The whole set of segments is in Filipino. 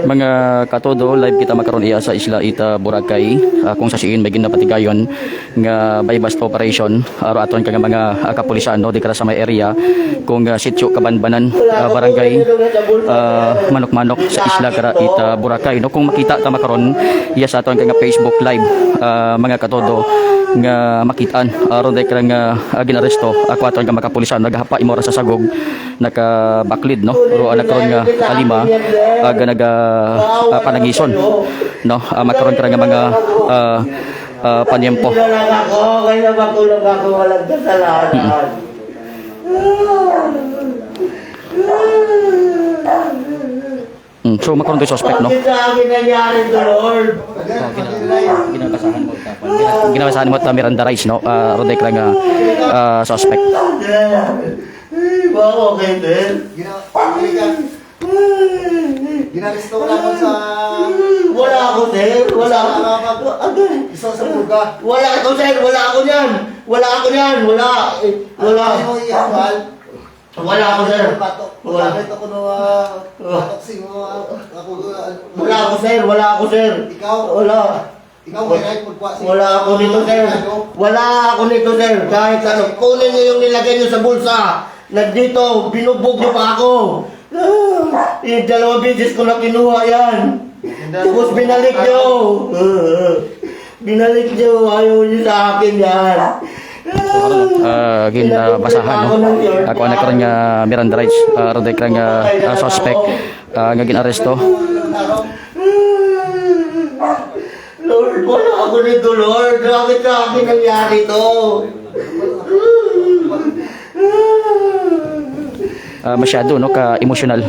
Mga katodo, live kita makaroon iya sa Isla Ita, Boracay, kung sa siin may ginapatigayon nga bypass operation aro aton kang mga kapulisan no di kara sa may area kung sitio Kabanbanan, barangay Manok-Manok sa Isla Kara Ita, Boracay no. Kung makita ta makaron iya sa aton kang Facebook live, mga katodo nga makitaan aron day karang ginaresto ako aton nga makapulisan naghapa imo ra sa sagog naka baklid no ro nagkaron nga kalima aga naga panangison no makaron karang nga mga panyempo. Kaya makulong ako walang kasalanan. So makaroon tayo suspect no. Bakit sa akin nangyari to, Lord? Ginabasahan mo ta. Ginabasahan mo ta Miranda Rice no. Roday ka nga suspect. Baka okay din. Ginaresto ko lang sa... Wala ako, sir. Wala ako. Isa sa buga. Wala ako, sir. Wala ako niyan. Wala ako niyan. Wala. Wala. Ano yung ihawal? Wala ako, sir. Wala. Bakit ako patok ako... Wala ako, sir. Wala ako, sir. Ikaw? Wala. Ikaw may right magkwasi. Wala ako nito, sir. Wala ako nito, sir. Kahit ano. Kunin niyo yung nilagay niyo sa bulsa. Nandito, binugbog niyo pa ako. Yung dalawang beses ko na kinuha yan. Tapos binalik niyo. Binalik niyo. Ayaw niyo sa akin yan. Ginabasahan no. Ako na karon nga Miranda Rights roday ka nga suspect nga ginaresto. Lord, wala ako nito, Lord. Bakit sa akin nangyari to? Masyado no ka emotional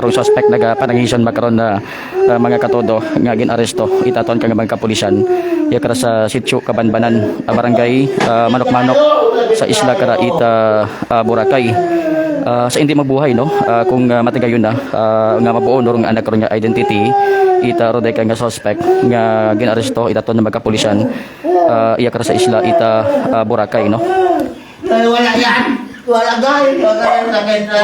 rong suspect nagapanangison makaron na mga katodo nga ginaresto itaton kang mga kapulisan ya kara sa sitio Kabanbanan, barangay Manok-Manok sa Isla Kara Ita, Boracay. Sa hindi mabuhay no kung matigayon na nga mabuo no nga anak ron nga identity ita roday ka nga suspect nga ginaresto itaton ng mga kapulisan iya kara sa Isla Ita, Boracay no. Ay, wala yan. Wala guys. Wala yan sa kanya.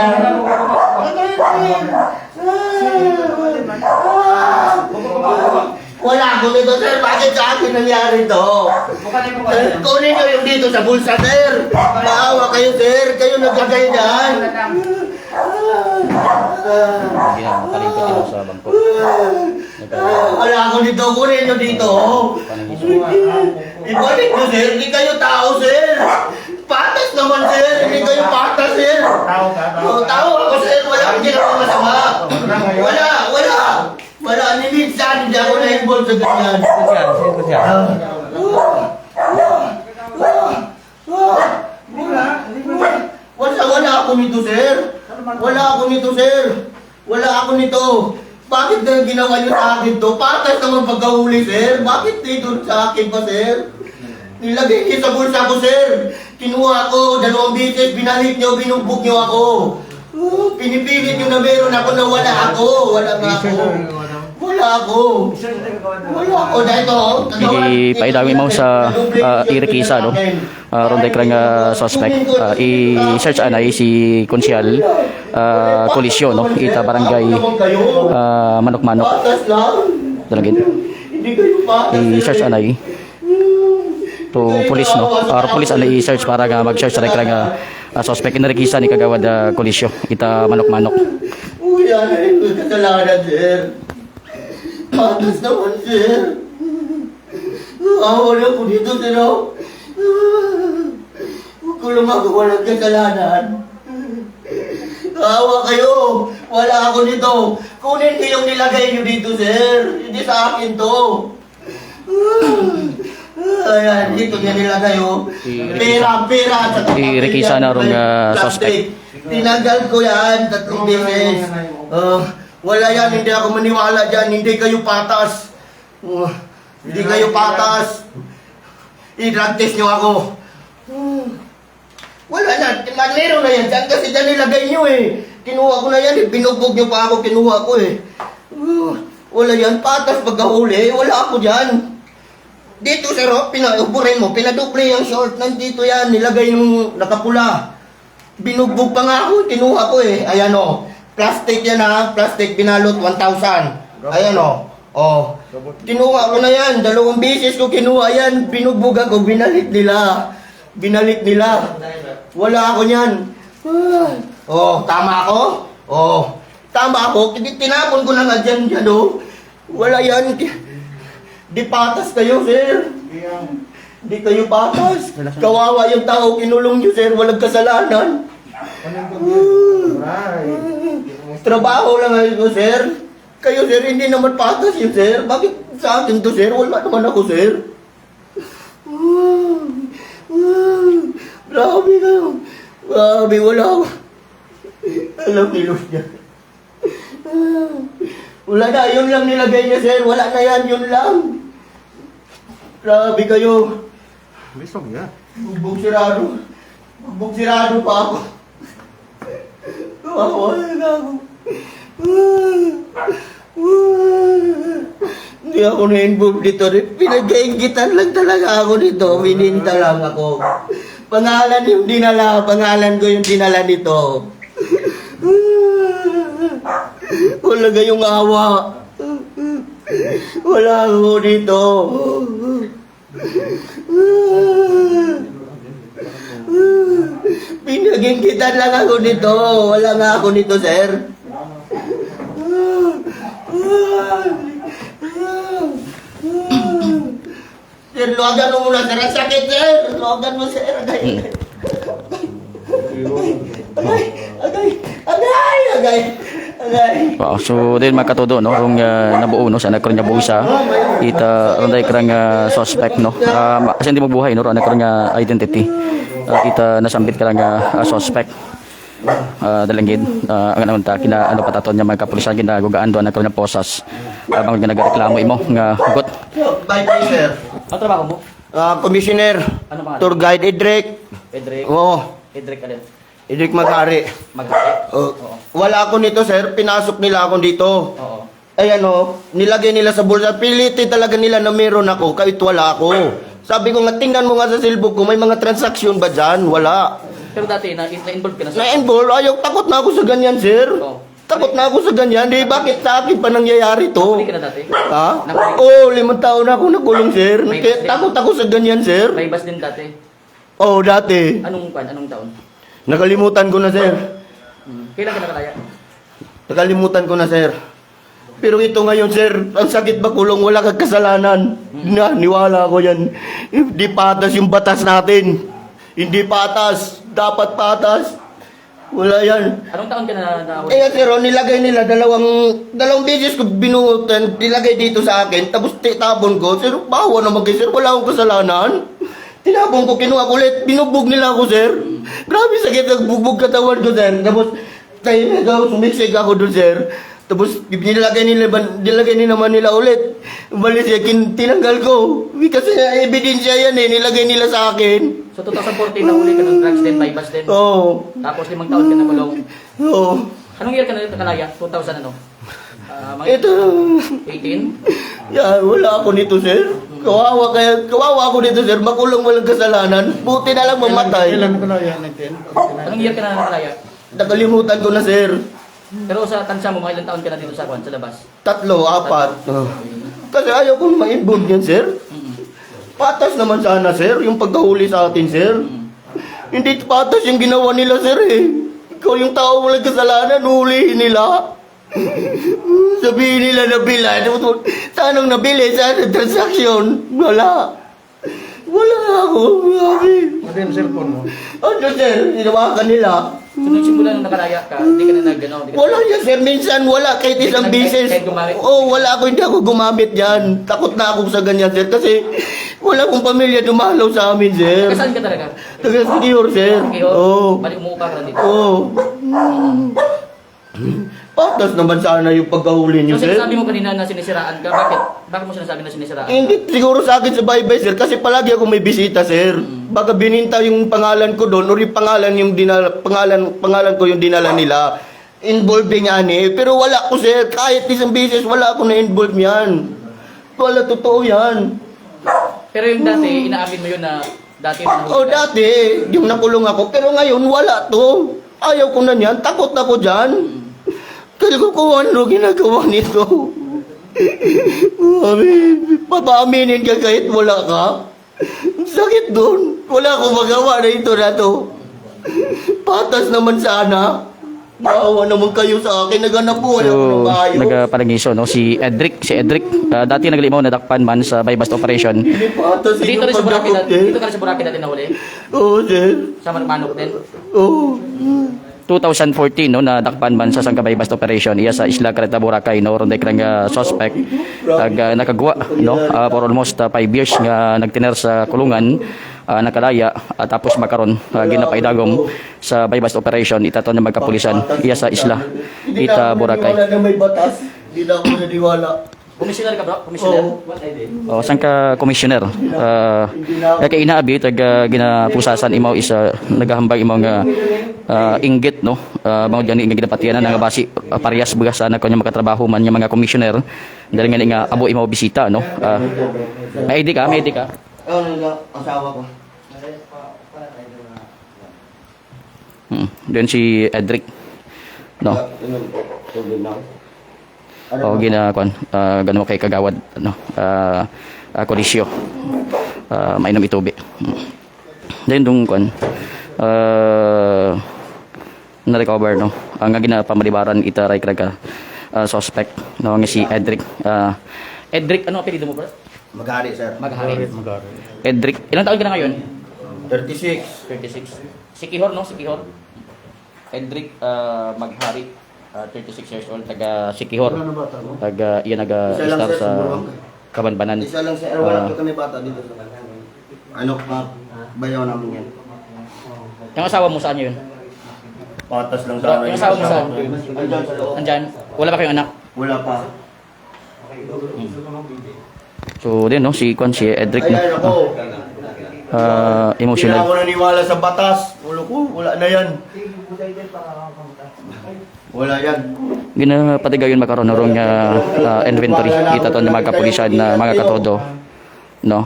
Wala ako nito, sir. Bakit sa akin nangyari to? Kunin nyo yung dito sa bulsa, sir. Maawa kayo, sir. Kayo naglagay dyan. Sa bangko. Wala ako dito. Kunin nyo dito. Ibalik nyo, sir. Hindi kayo tao, sir. Patas naman, sir. Hindi kayo patas, sir. Tao ako, sir. Wala akong ginawang masama. Wala. Wala, minsan hindi ako na-involved sa ganyan. Wala ako nito, sir. Wala ako nito, sir. Wala ako nito. Bakit na ginawa niyo sa akin to? Patas naman pagkahuli, sir. Bakit dito sa akin pa, sir? Nilagay niyo sa bulsa ko, sir. Kinuha ko, 2 beses, binalik niyo, binugbog niyo ako. Pinipilit niyo na meron ako na wala ako. Wala nga ako. Wala ako. Wala ako. Dahil ito, Ipaidami mo sa irikisa no. Ronday ka nga suspect. I-search anay si Konsyal Colisio no. Ita barangay Manok-Manok. patas lang. Dalagin. Hindi kayo patas, I-search anay to police no. Or police anay i-search para nga mag-search sa nga suspect inarikisa ni Kagawad Colisio. Ita Manok-Manok. Uy, yan ay kasalanan, sir. Patas naman, sir. Awa na po dito, sir. Huwag ko lang magawa ng kasalanan. Awa kayo. Wala ako nito. Kunin ko yung nilagay niyo dito, sir. Hindi sa akin to. Ayan, dito niya nilagay, oh. Pera. I-rekisa na rong suspect. Tinanggal ko yan 3 beses. Wala yan, hindi ako maniwala dyan. Hindi kayo patas. Hindi kayo patas. I-drug test nyo ako. Wala na, meron na yan dyan kasi dyan nilagay nyo eh. Kinuha ko na yan eh, binugbog nyo pa ako, kinuha ko eh. Wala yan, patas pagkahuli, wala ako dyan. Dito sir, pinauburin mo, pinaduple yung short, nandito yan, nilagay yung nakapula. Binugbog pa nga ako, kinuha ko eh, ayan o. Plastic yan ha, plastic binalot 1,000. Ayan o. Oh. Kinuha ko na yan, 2 beses ko kinuha yan, binugbugan ko, binalik nila. Binalik nila. Wala ako niyan. Oh, tama ako? Oh, tama ako. Tinapon ko na nga dyan, oh. Wala yan. Di patas kayo, sir. Di kayo patas. Kawawa yung tao, kinulong nyo, sir. Walang kasalanan. Trabaho lang ako, sir. Kayo, sir, hindi naman patas yun, sir. Bakit sa akin to, sir? Wala naman ako, sir. Grabe kayo. Grabe, wala ako. Alam kilos niya. Wala na, yun lang nilagay niya, sir. Wala na yan, yun lang. Grabe kayo. Bisog niya. Bugbog sirado. Bugbog sirado pa ako. Wala na ako. Hindi ako na-involve dito. Pinag-iingitan lang talaga ako dito. Mininta lang ako. Pangalan yung dinala. Pangalan ko yung dinala nito. Wala kayong awa. Wala ako dito. Pinag-iingitan lang ako dito. Wala nga ako dito, sir. Sir, luwagan mo muna, sir. Ang sakit, sir. Luwagan mo, sir. Agay. Agay. Wow, so din makatudo no rong nabuo no sa anak ron nga buisa ita ronday krang suspect no kasi hindi mo buhay no anak ron nga identity ita nasambit krang suspect dalangid ang naman ta kina ano pataton nga mga kapulisan ginagugaan do anak ron nga posas abang ginagareklamo imo nga hugot. Bye-bye, sir. Ano trabaho mo? Commissioner. Ano pangalan? Tour guide Edric. Edric. Oo. Edric alin? Edric Magari. Magkakit? Wala ako nito, sir. Pinasok nila ako dito. Oo. Ayan o, nilagay nila sa bulsa. Pilitin talaga nila na meron ako kahit wala ako. Sabi ko nga, tingnan mo nga sa cellbook ko, may mga transaksyon ba dyan? Wala. Pero dati na-involve ka na sa... Na-involve, ayaw, takot na ako sa ganyan, sir. Oo. Takot na ako sa ganyan. Di, bakit sa akin pa nangyayari to? Huli ka na dati? Ha? Nahuli? Oo, 5 taon na ako nakulong, sir. May Kaya bas din? takot ako sa ganyan, sir. May bas din dati. Oo, dati. Anong taon? Nakalimutan ko na, sir. Kailan ka nakalaya? Nakalimutan ko na, sir. Pero ito ngayon, sir, ang sakit makulong, wala kang kasalanan. Niwala ko yan. Hindi patas yung batas natin. Hindi patas. Dapat patas. Wala yan. Anong taon ka na Eh, sir, nilagay nila dalawang beses ko binuhutan, nilagay dito sa akin, tapos tapon ko. Sir, bawa naman kayo, sir. Wala akong kasalanan. Tinapon ko, kinuha ko ulit. Binugbog nila ako, sir. Grabe sakit, nagbugbog katawan ko, sir. Tapos, sumiksik ako doon, sir. Tapos, nilagay naman nila ulit. Umalis siya, tinanggal ko. Kasi ebidensya yan eh, nilagay nila sa akin. So 2014 nahuli ka ng drugs din, by bus din. Oo. Tapos 5 taon ka na kulong. Oo. Anong year ka na nakalaya? 2000 ano? Mga Ito. 18? Yan, wala ako nito, sir. Kawawa ako nito, sir. Makulong walang kasalanan. Buti na lang mamatay. Anong year ka na nakalaya? Nakalimutan ko na, sir. Pero sa tansya mo, mga ilang taon ka na dito sa labas? 3, 4. Kasi ayaw kong ma-involve yan, sir. Patas naman sana, sir, yung pagkahuli sa atin, sir. Hindi patas yung ginawa nila, sir, eh. Ikaw yung tao walang kasalanan, hulihin nila. Sabihin nila nabila. Saan ang nabili? Saan ang transaksyon? Wala. Wala ako. Ano yung cellphone mo? Ano, sir? Hinawakan nila. So nung simula nung nakalaya ka, hindi ka na nag-ano? Wala yan, sir. Minsan wala. Kahit isang bisis. Kahit gumamit? Oo, wala ako. Hindi ako gumamit yan. Takot na ako sa ganyan, sir. Kasi wala akong pamilya dumalaw sa amin, sir. Saan ka talaga? Taga-Sikiyor, sir. Oo. Balik umuupa ka na dito. Oo. Patas naman sana yung pagkahuli niyo, So sir. sinasabi mo kanina na sinisiraan ka, bakit? Bakit mo sinasabi na sinisiraan? Hindi siguro sa akin sa bye-bye, sir. Kasi palagi ako may bisita, sir. Baka bininta yung pangalan ko doon or yung pangalan ko yung dinala nila. Involving yan eh. Pero wala ko, sir. Kahit isang beses, wala ako na-involve yan. Wala, totoo yan. Pero yung dati, inaamin mo yun na dati na O dati, yung nakulong ako. Pero ngayon, wala to. Ayaw ko na yan. Takot na ko dyan. Kaya ko kung ano ginagawa nito. Papaaminin ka kahit wala ka. Ang sakit doon. Wala akong magawa na ito na to. Patas naman sana. Maawa naman kayo sa akin. Naghanap buhay ako ng So, maayos. nagparangiso, no? Si Edric, dati naglimaw nadakpan man sa bypass operation. Hindi patas Dito yung rin sa Boracay pagdakot dati, eh. dito ka rin sa Boracay dati nahuli. Oo, sir. Sa Manok din. Oo. 2014 no nadakpan man sa Sangka bypass operation iya sa Isla Creta Boracay no ron krang suspect nakagwa no for almost 5 years nga nagtiner sa kulungan nakalaya tapos makaron ginapaidagom sa bypass operation itaton na magkapulisan iya sa Isla Ita Boracay. Hindi na ako naniwala na may batas. Hindi na ako naniwala. Komisyoner ka bro? Komisyoner? Oo. O, sangka komisyoner? Kaya inaabi, ginapusasan imaw isa, naghahambay imaw nga inggit, no? Mga dyan nga ginapatiyanan nga basi parehas baga sana kanya makatrabaho man yung mga komisyoner. Dahil nga nga abo imaw bisita, no? May ID ka? May ID ka? Ano nga, asawa ko. Doon si Edric, no? O ginakuan ganun mo kay kagawad no kolisyo mainom itubi then dung kuan na recover no ang ginapamalibaran itaray kraga suspect no nga si Edric Edric ano apelyido mo bro? Maghari, sir. Maghari. Edric ilang taon ka na ngayon? 36. 36 Sikihor no Sikihor Edric Maghari 36 years old, taga Sikihor. Taga, iya naga-star sa Kabanbanan. Isa lang, sir. Wala ka kami bata dito sa ano pa, bayaw namin yan. Yung asawa mo saan yun? Patas lang sa Yung asawa mo saan? Andyan sa loob. Andyan? Wala ba kayong anak? Wala pa. So, din no, si Kwan, si Edric no. Ayan ako. Hindi na Emotional. ako naniwala sa batas. Ulo ko, wala na yan. Wala yan. Ginapatigayon makaroon na ron nga inventory. Itaton ng mga kapulisan na mga katodo. No?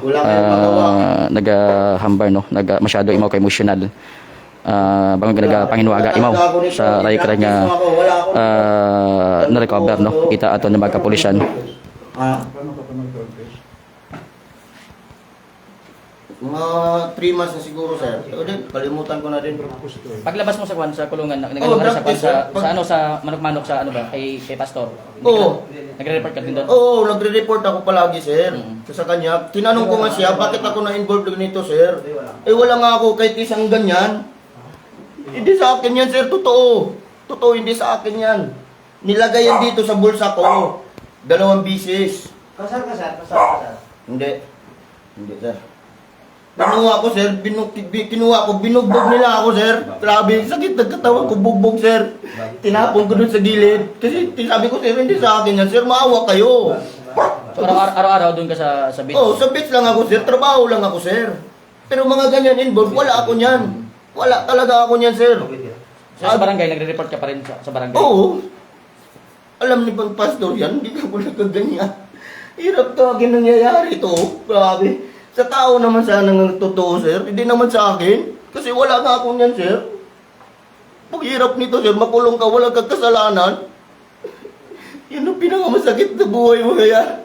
Nagahambar no? Masyado imaw ka emotional. Bang nagapanginwaga imaw sa rayikra nga na-recover no? Ita aton ng mga kapulisan. Mga 3 months na siguro, sir. O din, kalimutan ko na din. Paglabas mo sa kwan sa kulungan, nagano sa kwan sa ano sa manok-manok sa ano ba kay pastor. Oo. Nagre-report ka din doon. Oo, nagre-report ako palagi, sir. Sa kanya, tinanong ko nga siya, bakit ako na-involved nito, sir? Eh, wala nga ako kahit isang ganyan. Hindi sa akin yan, sir. Totoo. Totoo, hindi sa akin yan. Nilagay yan dito sa bulsa ko. 2 bisis. Kasar. Hindi. Hindi, sir. Kinuha ko, sir. Kinuha ko. Binugbog nila ako, sir. Grabe. Sakit nagkatawan ko. Bugbog, sir. Tinapon ko dun sa gilid. Kasi sabi ko, sir, hindi sa akin yan. Sir, maawa kayo. So, araw-araw doon ka sa beach. Oh, sa beach lang ako, sir. Trabaho lang ako, sir. Pero mga ganyan involved, wala ako niyan. Wala talaga ako niyan, sir. So, sa barangay, nagre-report ka pa rin sa barangay? Oo. Alam ni bang pastor yan, hindi ka wala kaganyan. Hirap ka nangyayari ito. Grabe. Sa tao naman sana ng totoo, sir. Hindi naman sa akin. Kasi wala nga ako niyan, sir. Paghirap nito, sir, makulong ka, wala kang kasalanan. Yan ang pinakamasakit na buhay mo kaya.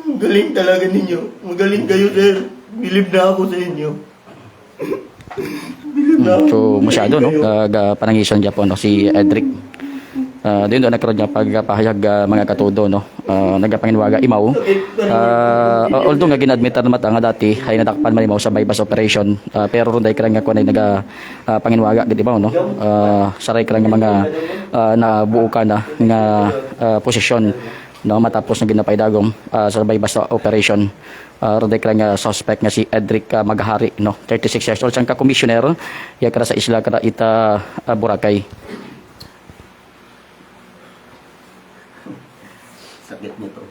Galing talaga ninyo. Magaling kayo, sir. Bilib na ako sa inyo. Bilib na ako. So, masyado, no? Panangisan Japan, no? Si Edric. Doon nagkaroon niya pagpahayag mga katudo, no? Nagapanginwaga imaw. Although nga ginadmitan naman nga dati ay natakpan man imaw sa bypass operation. Pero ron dahil karang nga kunay nagapanginwaga gid imaw, no? Saray karang nga mga nabuo ka na nga posisyon, no? Matapos na ginapaydagom sa bypass operation. Ron dahil karang nga suspect nga si Edric Maghari, no? 36 years old, siyang ka-commissioner ya kara sa Isla kara Ita Boracay. Sakit nito.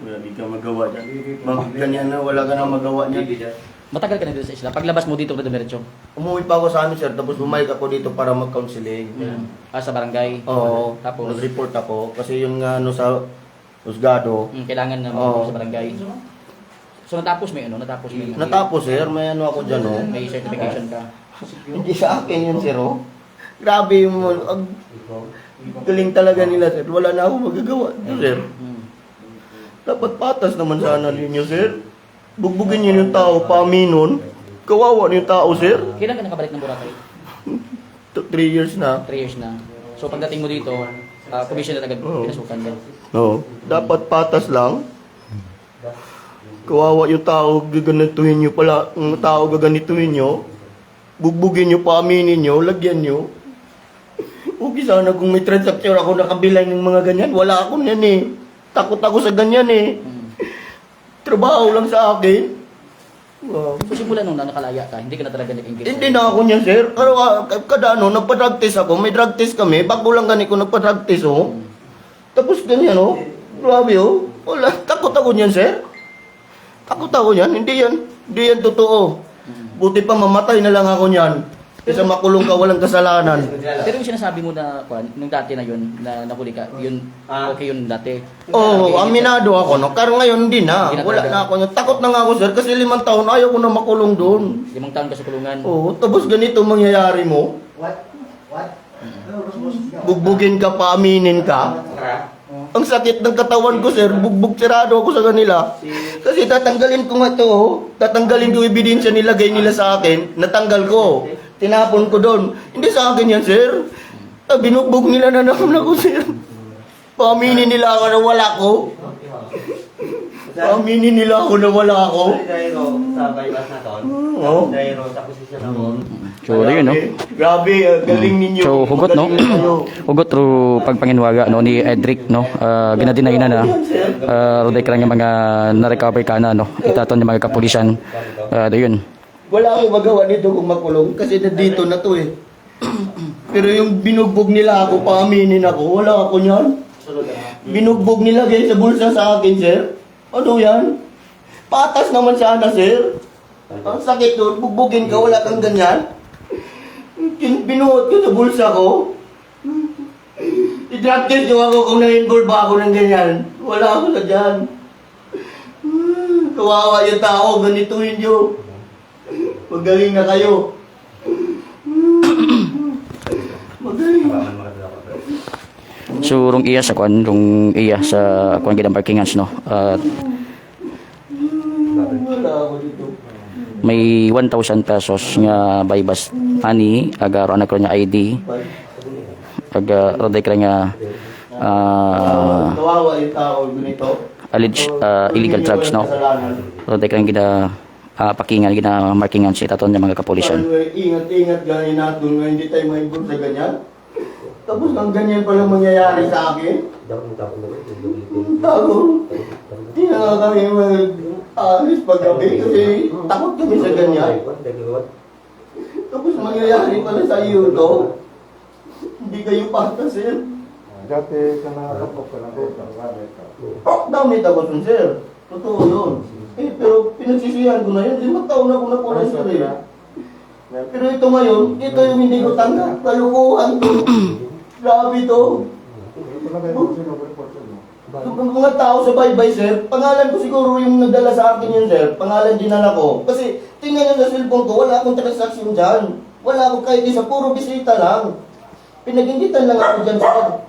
Wala di ka magawa dyan. Bakit ganyan na wala ka na magawa dyan? Matagal ka na dito sa Isla. Paglabas mo dito ka dumiretso. Umuwi pa ako sa amin, sir. Tapos bumalik ako dito para mag-counseling. Sa barangay. Oo. Tapos Nag-report ako. Kasi yung ano sa husgado. Kailangan na Oo. sa barangay. So natapos mo ano? Natapos mo yung Natapos, sir. May ano ako dyan, oh. may certification ka. Hindi sa akin yun, sir, oh. Grabe yung galing talaga nila, sir. Wala na akong magagawa, sir. Dapat patas naman sana ninyo, sir. Bugbugin niyo yung tao, paaminon. Kawawa yung tao, sir. Kailan ka nakabalik ng Boracay? 3 years na. 3 years na. So pagdating mo dito, commission na agad pinasukan din. No. Dapat patas lang. Kawawa yung tao, gaganituhin nyo pala. Ang tao gaganituhin nyo. Bugbugin nyo, paaminin nyo, lagyan nyo. Okay sana kung may transaction ako nakabilay ng mga ganyan. Wala ako yan eh. Takot ako sa ganyan eh. Trabaho lang sa akin. Wow. So simula nung nakalaya ka, hindi ka na talaga nag-engage? Hindi na ako niyan, sir. Pero kada ano, nagpa-drug test ako. May drug test kami. Bago lang ganito nagpa-drug test, oh. Tapos ganyan, oh. Grabe, oh. Wala. Takot ako niyan, sir. Takot ako niyan. Hindi yan totoo. Buti pa mamatay na lang ako niyan. Kasi makulong ka, walang kasalanan. Pero yung sinasabi mo na, nung dati na yun, na nahuli ka, yun, okay yun dati. Oo, aminado ako, no? Pero ngayon hindi na. Hindi na Wala talaga. na ako. Takot na nga ako, sir. Kasi 5 taon, ayaw ko na makulong doon. 5 taon ka sa kulungan. Oo, tapos ganito mangyayari mo. Bugbugin ka, paaminin ka. Ang sakit ng katawan ko, sir. Bugbog sirado ako sa kanila. Kasi tatanggalin ko nga to, oh. Tatanggalin ko ebidensya nilagay nila sa akin. Natanggal ko. Tinapon ko doon. Hindi sa akin yan, sir. Binugbog nila na naman ako, sir. Paaminin nila ako na wala ko. Paaminin nila ako na wala ako. Sa bypass na to. Oo. Dahil sa posisyon ako. So, yun, no? Grabe, galing ninyo. So, hugot, no? Magaling kayo. Hugot ro pagpanginwaga, no, ni Edric, no? Ginadinay na roday ka lang yung mga na-recover ka na, no? Itaton yung mga kapulisan. Yun. Wala akong magawa dito kung makulong kasi nandito na to eh. Pero yung binugbog nila ako, paaminin ako, wala ako niyan. Binugbog nila guys sa bulsa sa akin, sir. Ano yan? Patas naman sana, sir. Ang sakit doon, bugbugin ka, wala kang ganyan. Binuot ko sa bulsa ko. I-drug test nyo ako kung na-involve ba ako ng ganyan. Wala ako na dyan. Kawawa yung tao, ganituhin nyo. Magaling na kayo. Magaling. So, rung iya sa gidang parkingans, no? Wala ako dito. May 1,000 pesos nga bypass ani, aga anak ko niya ID, aga roday ka nga Kawawa yung tao, ganito. alleged illegal drugs, no? Roday ka gida pakingan, gina markingan si taton ng mga kapulisan. Ingat-ingat ganyan natin nga hindi tayo ma-involve sa ganyan. Tapos ang ganyan palang mangyayari sa akin. Tago. Hindi na nga kami mag-alis paggabi kasi takot kami sa ganyan. Tapos mangyayari pala sa iyo to. Hindi kayo patas, sir. Dati ka nakakapok ka na doon. Damit ako dun, sir. Totoo yun. Eh, pero pinagsisihan ko na yun. 5 taon na ako nakulong, sir. Pero ito ngayon, ito yung hindi ko tanggap. Kalukuhan to. Grabe to. Yung mga tao sa baybay, sir, pangalan ko siguro yung nagdala sa akin yun, sir. Pangalan dinala ko. Kasi tingnan nyo sa cellphone ko, wala akong transaction dyan. Wala akong kahit isa, puro bisita lang. Pinag-ingitan lang ako dyan, sir.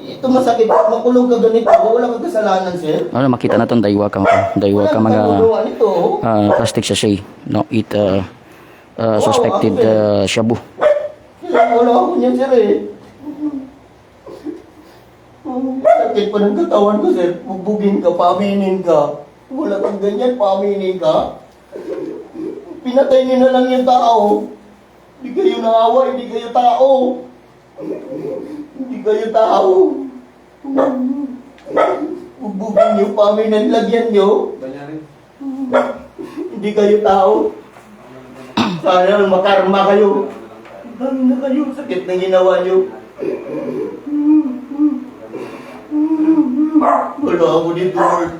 Ito masakit, makulong ka ganito, wala kang kasalanan, sir. Ano makita naton daywa ka Wala kang mga kaguluhan nito. plastic sachet, no? It suspected shabu. Wala ako niyan, sir, eh. Sakit pa ng katawan ko, sir. Bugbugin ka, paaminin ka. Wala kang ganyan, paaminin ka. Pinatay niyo na lang yung tao. Hindi kayo naawa, hindi kayo tao. Hindi kayo tao. Bugbugin niyo, paaminin, lagyan niyo. Hindi kayo tao. Sana makarma kayo. Dami na kayo, sakit na ginawa niyo. Wala ako dito, Lord.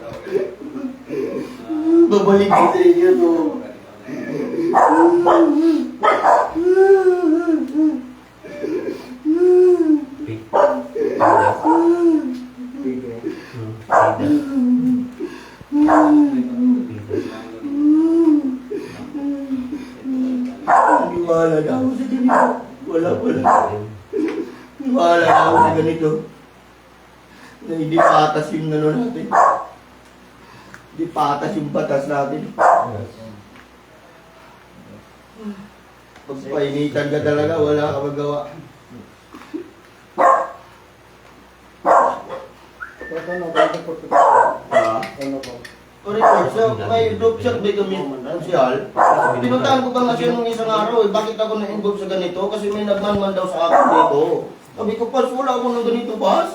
Babalik ko sa inyo to. Wala na ako sa ganito. Wala. Wala na ako sa ganito. Na hindi patas yung ano natin. Hindi patas yung batas natin. Pag painitan ka talaga, wala ka magawa. Correct, sir. May group chat ba kami social? Pinuntahan ko ba nga siya nung isang araw eh, bakit ako na-involve sa ganito? Kasi may nagmanman daw sa akin dito. Sabi ko, Pas, wala ako ng ganito, Pas.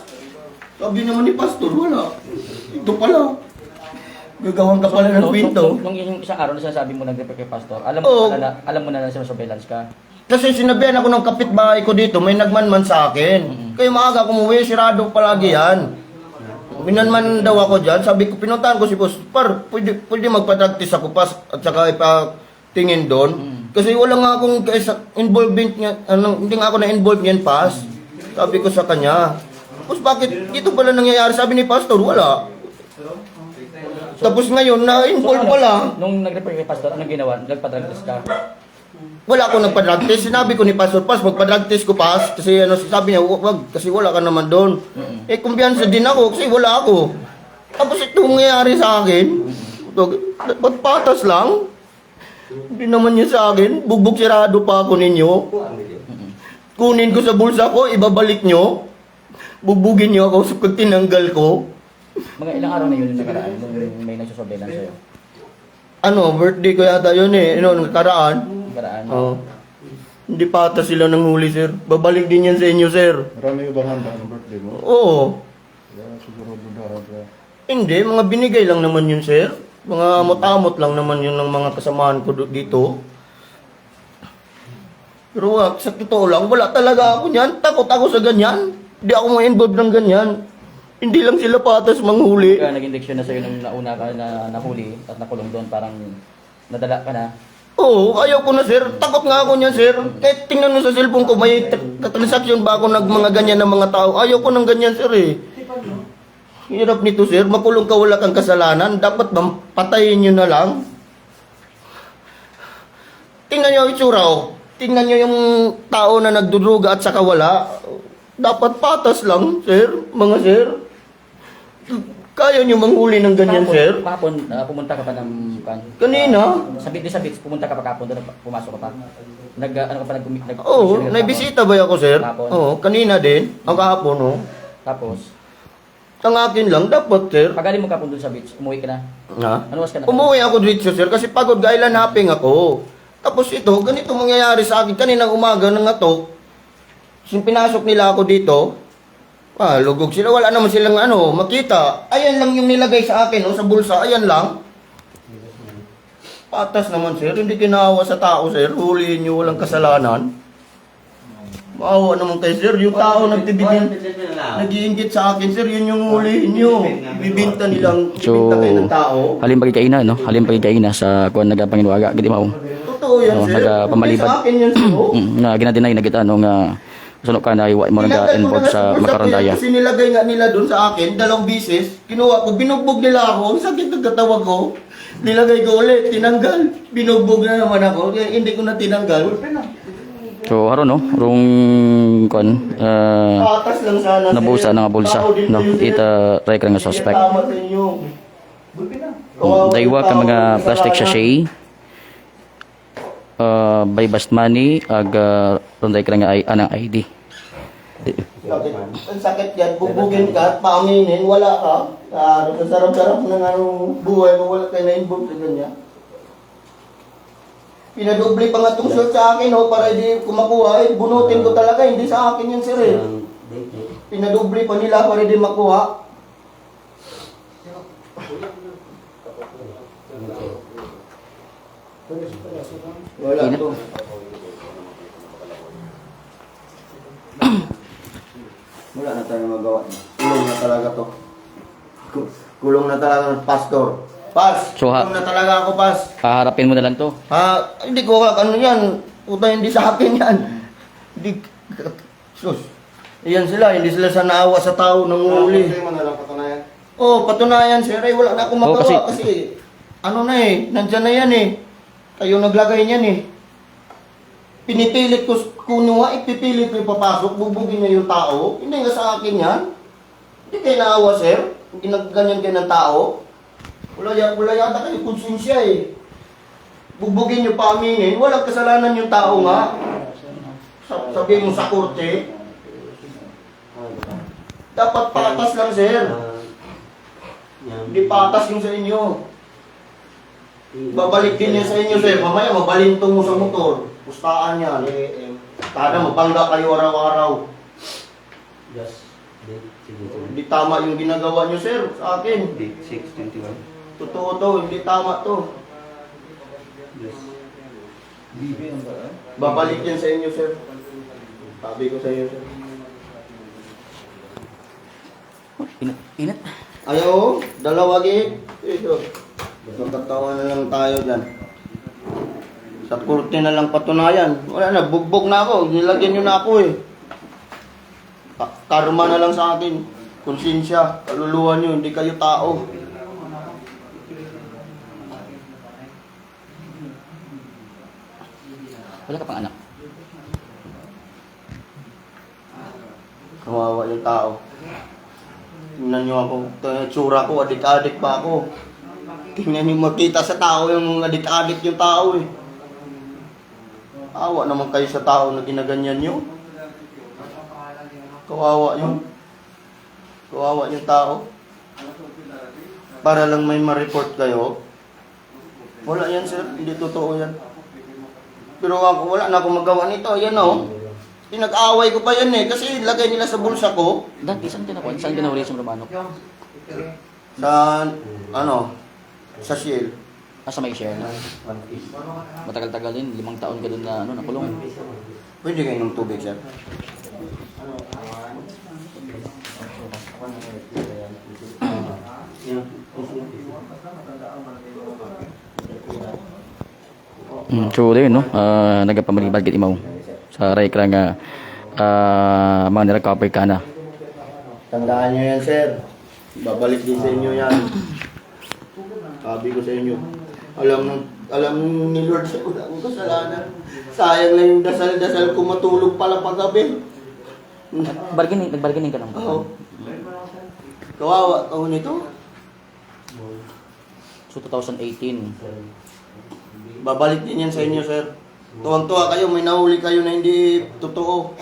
Sabi naman ni Pastor, wala. Ito pala. Gagawin ka pala ng pinto. Nung isang araw na sinasabi mo nag-repair kay Pastor, alam Oo. mo na na surveillance ka. Kasi sinabihan ako ng kapitbahay ko dito, may nagmanman sa akin. Kaya maaga kumuwi, sirado palagi yan. Minanman daw ako dyan, sabi ko, pinuntahan ko si Boss, pwede magpa-practice ako pas at saka ipatingin doon. Kasi wala nga akong involvement niya, hindi nga ako na-involve niyan pas. Sabi ko sa kanya, Boss, bakit ito pala nangyayari? Sabi ni Pastor, wala. Tapos ngayon, na-involve pala. Nung nag-repair kay Pastor, anong ginawa? Nagpa-drug test ka? Wala akong nagpa-drug test. Sinabi ko ni Pastor, Pas, magpa-drug test ko, Pas. Kasi sabi niya, wag, kasi wala ka naman doon. Eh, kumbiyansa din ako, kasi wala ako. Tapos ito nangyayari sa akin. Ba't patas lang? Hindi naman niya sa akin. Bugbog sirado pa ako ninyo. Kunin ko sa bulsa ko, ibabalik nyo. Bubugin nyo ako sa pag tinanggal ko. Mga ilang araw na yun yung nakaraan nung may nagsusurveillance sa'yo? Birthday ko yata yun eh. Nakaraan. Nakaraan? Oo. Hindi patas sila ng huli, sir. Babalik din yan sa inyo, sir. Marami ibang handa ng birthday mo. Oo. Kaya siguro dudahan ka. Hindi, mga binigay lang naman yun, sir. Mga amot-amot lang naman yun ng mga kasamahan ko dito. Pero sa totoo lang, wala talaga ako niyan. Takot ako sa ganyan. Hindi ako ma-involve ng ganyan. Hindi lang sila patas manghuli. Kaya nag-indeksyon na sa'yo nung nauna ka na nahuli at nakulong doon, parang nadala ka na. Oo, ayaw ko na, sir. Takot nga ako niyan, sir. Kahit tingnan mo sa cellphone ko, may transaction ba ako mga ganyan ng mga tao. Ayaw ko ng ganyan, sir, eh. Hirap nito, sir. Makulong ka, wala kang kasalanan. Dapat ba patayin nyo na lang? Tingnan nyo yung itsura, oh. Tingnan nyo yung tao na nagdudruga at saka wala. Dapat patas lang, sir. Mga sir. Kaya nyo manghuli ng ganyan, sir? Kapon, pumunta ka pa ng Kanina? sa beach, pumunta ka pa kapon doon, pumasok ka pa. Oo, naibisita ba ako, sir? Kahapon. Oo, kanina din. Ang kahapon, oh. Tapos, Ang akin lang, dapat, sir. pagaling mo kapon doon sa beach, umuwi ka na. Ha? Ano was ka na? Umuwi ako dito, sir, kasi pagod gailan napping ako. Tapos ito, ganito mangyayari sa akin. Kaninang umaga na nga to, yung pinasok nila ako dito, lugog sila. Wala naman silang makita. Ayan lang yung nilagay sa akin, sa bulsa. Ayan lang. Patas naman, sir. Hindi kinaawa sa tao, sir. Huliin nyo, walang kasalanan. Maawa naman kayo, sir. Yung tao nag-iingit sa akin, sir. Yun yung huliin nyo. Bibinta nilang, bibinta kayo ng tao. halim pagkaina, no? Halim pagkaina sa kuan nagapanginuwaga, gidi mao. Totoo yan, Oh, sir. nagpamalibad. Sa akin yan, sir. oh. Na ginadinay na kita no nga sunod ka na iwa mo nag-involve sa makarondaya. Kasi nilagay nga nila doon sa akin, 2 beses. Kinuha ko, binugbog nila ako. Ang sakit ng katawan ko. Nilagay ko ulit, tinanggal. Binugbog na naman ako. Kaya hindi ko na tinanggal. So haro no, rung kuan Patas lang sana. nabusa sir. na nga bulsa, Tao din no? kayo, sir. Ita try ka nga suspect. Tama sa inyo. Kawawa Daywa yung ka tao mga ng plastic kasalanan. sachet. By bust money ag ronday ka nga ay anang ID. Sakit. Ang sakit yan. Bubugin ka at paaminin. Wala ka. Ang sarap-sarap ng buhay mo. Wala kayo na-involve sa ganyan. Pinadoble pa nga itong shirt sa akin, para hindi ko makuha. Bunutin ko talaga. Hindi sa akin yan, sir, eh. Pinadoble pa nila para hindi makuha. Wala to. Wala na tayong magawa. Kulong na talaga to. Kulong na talaga ng pastor. Pas! So, Kulong na talaga ako, pas. Haharapin mo na lang to. Hindi ko ano yan. Puta, hindi sa akin yan. Hindi. Sus. Iyan sila. Hindi sila sa naawa sa tao nang uli. Hindi mo na lang patunayan. Patunayan, sir. Wala na akong magawa kasi- kasi ano na nandyan na yan eh. Kayo naglagay niyan eh. Pinipilit ko kuno nga, ipipilit mo papasok, bubugin niya yung tao. Hindi nga sa akin yan. Hindi kayo naawa, sir. Hindi ganyan kayo ng tao. Wala yata kayo konsensya eh. Bubugin niyo pa aminin. Walang kasalanan yung tao nga. Sabihin mo sa korte. Dapat patas lang, sir. Hindi patas yung sa inyo. Babalik din yan sa inyo, sir. Mamaya mabalintong mo sa motor. Pustaan yan. Kada mabangga kayo araw-araw. Yes. Date, siguro. Hindi tama yung ginagawa nyo, sir, sa akin. Date 6/21. Totoo to, hindi tama to. Yes. Babalik yan sa inyo, sir. Sabi ko sa inyo, sir. Init. Ayaw, dalawa gig. Ito. Magkatawa na lang tayo dyan. Sa korte na lang patunayan. Wala na, bugbog na ako. Nilagyan nyo na ako eh. Karma na lang sa akin. Konsensya, kaluluwa nyo, hindi kayo tao. Wala ka pang anak. Kawawa yung tao. Tingnan nyo ako, tsura ko, adik-adik pa ako. Tingnan nyo makita sa tao yung adik-adik yung tao eh. Awa naman kayo sa tao na ginaganyan nyo. Kawawa yung tao. Para lang may ma-report kayo. Wala yan, sir. Hindi totoo yan. Pero ako, wala na akong magawa nito. Yan o. Pinag-away ko pa yan eh. Kasi lagay nila sa bulsa ko. Dati, saan kinahuli sa Romano? Sa, sa Shell. Sa may share na. Matagal-tagal din, 5 taon ka doon na nakulong. Pwede kayo ng tubig, sir. So, yun, no? Nagapamalibad kit imaw. Sa Raikra nga, mga nirecover ka na. Tandaan nyo yan, sir. Babalik din sa inyo yan. Sabi ko sa inyo. Alam ni Lord sa una kong kasalanan. Sayang na yung dasal-dasal ko matulog pala paggabi. Nagbargaining ka lang. Oo. Kawawa ako nito. So, 2018. Babalik din yan sa inyo, sir. Tuwang-tuwa kayo, may nahuli kayo na hindi totoo.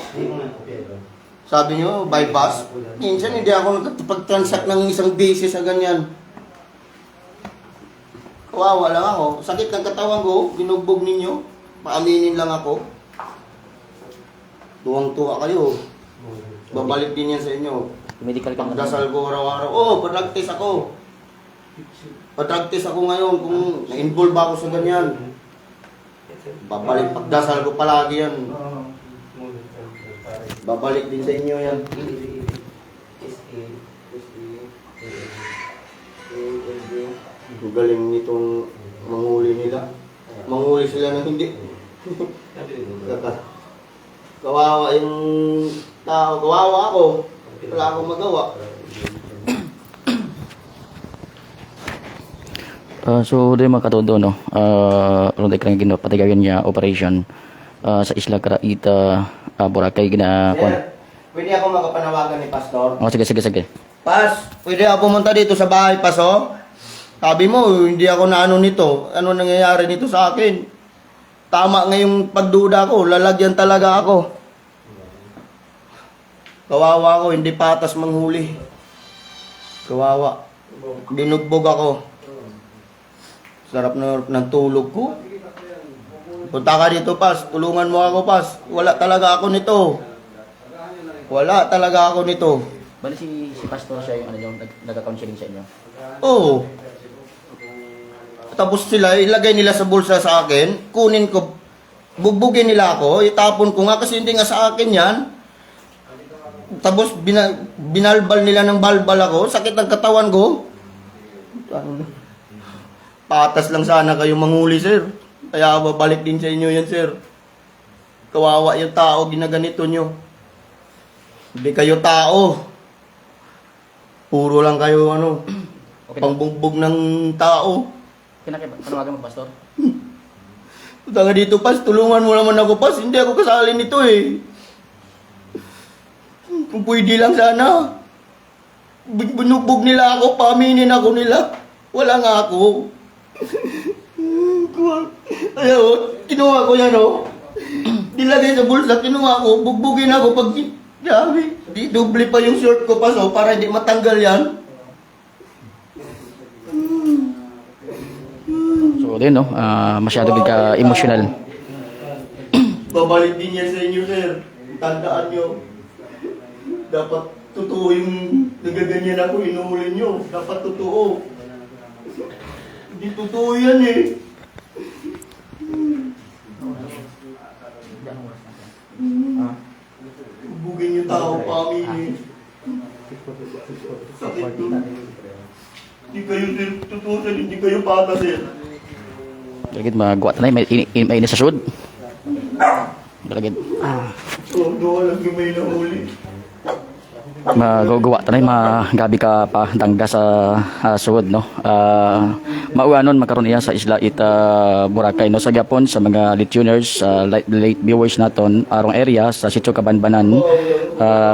Sabi nyo, bypass. Minsan hindi ako nagpag-transact ng isang beses sa ganyan. Kawawa lang ako. Sakit ng katawan ko, binugbog ninyo. Paaminin lang ako. Tuwang-tuwa kayo. Babalik din yan sa inyo. Medical ka na. Pagdasal ko araw-araw. Oo, padragtis ako. Padragtis ako ngayon kung na-involve ako sa ganyan. Babalik, pagdasal ko palagi yan. Babalik din sa inyo yan. Ang galing nitong manghuli nila. Manghuli sila ng hindi. Kawawa yung tao. Kawawa ako. Wala akong magawa. So, doon mga katodo, no? Ron tayo karang ginapatigayan niya operation sa Isla Caraita, Boracay, Sir, pwede ako makapanawagan ni Pastor? Oh, sige. Pas, pwede ako pumunta dito sa bahay, Pas, oh? Sabi mo, hindi ako na ano nito. Ano nangyayari nito sa akin? Tama ngayong pagduda ko, lalagyan talaga ako. Kawawa ako, hindi patas manghuli. Kawawa. Binugbog ako. Sarap ng tulog ko. Punta ka dito, Pas. Tulungan mo ako, Pas. Wala talaga ako nito. Wala talaga ako nito. Bali si Pastor siya yung yung nag-counseling sa inyo. Oo. Tapos sila, ilagay nila sa bulsa sa akin. Kunin ko. Bugbugin nila ako. Itapon ko nga kasi hindi nga sa akin yan. Tapos binalbal nila ng balbal ako. Sakit ng katawan ko. Patas lang sana kayo manghuli, sir. Kaya babalik din sa inyo yan, sir. Kawawa yung tao, ginaganito nyo. Hindi kayo tao. Puro lang kayo, Okay. pangbugbog ng tao. Panawagan mo, Pastor? Punta ka dito, Pas. Tulungan mo naman ako, Pas. Hindi ako kasali nito eh. Kung pwede lang sana. Binugbog nila ako, paaminin ako nila. Wala nga ako. Ayaw, kinuha ko yan, oh. Nilagay sa bulsa, kinuha ko, bugbugin ako pag... Dami. Di, doble pa yung short ko, Pas, oh, para hindi matanggal yan. So din no, masyado din ka emotional. Babalik din yan sa inyo, sir. Tandaan nyo. Dapat totoo yung nagaganyan ako, inuulin nyo. Dapat totoo. Hindi totoo yan eh. Bugin yung tao, pamili. Sakit yun. Hindi kayo, sir, totoo, sir. Hindi kayo pata, sir. Dalagid magawa tanay may sa sud. Dalagid So, doon lang yung may nahuli. magagawa tanay magabi ka pa dangga sa sud no. Mauanon makaron iya sa isla Ita Boracay no, sa Gapon sa mga listeners, late viewers naton arong area sa Sitio Kabanbanan,